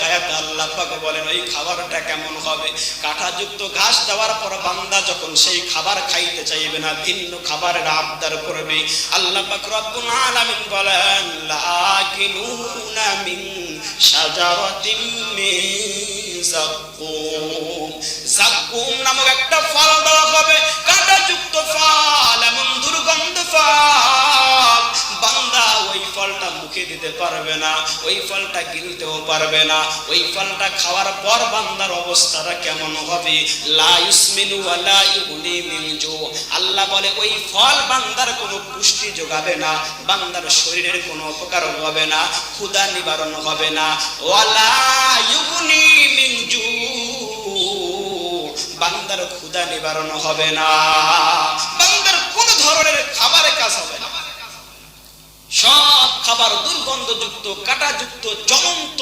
আয়াতে আল্লাহ পাক বলেন ওই খাবারটা কেমন হবে? কাঁটাযুক্ত ঘাস দেওয়ার পর বান্দা যখন সেই খাবার খাইতে চাইবে না, ভিন্ন খাবারের আবদার করবে, আল্লাহ পাক রব্বুল আলামিন বলেন লাকিনুনা মিন শাজারাতিন মিন যাক্কুম। যাক্কুম নামক একটা ফল দেওয়া হবে, কাঁটাযুক্ত ফল, এমন দুর্গন্ধ ফল, বান্দা ওই ফলটা মুখে দিতে পারবে না, ওই ফলটা গিলতেও পারবে না। ওই ফলটা খাওয়ার পর বান্দার অবস্থাটা কেমন হবে? লা ইউসমিনু ওয়া লা ইউগনি মিন জু। আল্লাহ বলে ওই ফল বান্দার কোনো পুষ্টি যোগাবে না, বান্দার শরীরের কোনো উপকার হবে না, ক্ষুধা নিবারণ হবে না। ওয়ালা ইউগনি মিন জু, বান্দার ক্ষুধা নিবারণ হবে না, বান্দার কোন ধরনের খাবারের কাজ হবে না। সব খাবার দুর্গন্ধযুক্ত, কাঁটাযুক্ত, জ্বলন্ত